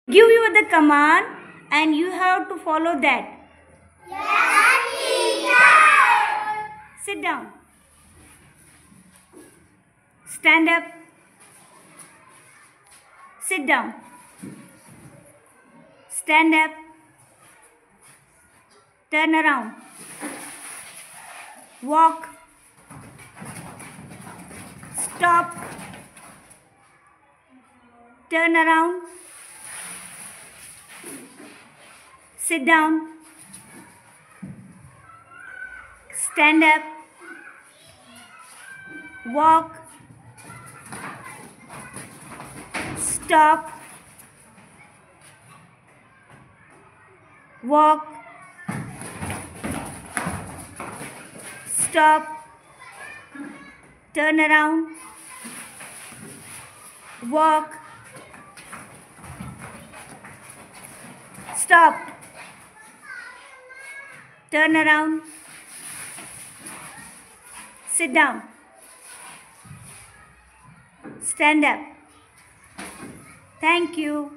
Give you the command and you have to follow that. Yes, teacher. Sit down. Stand up. Sit down. Stand up. Turn around. Walk. Stop. Turn around. Sit down. Stand up. Walk. Stop. Walk. Stop. Turn around. Walk. Stop. Turn around. Sit down. Stand up. Thank you.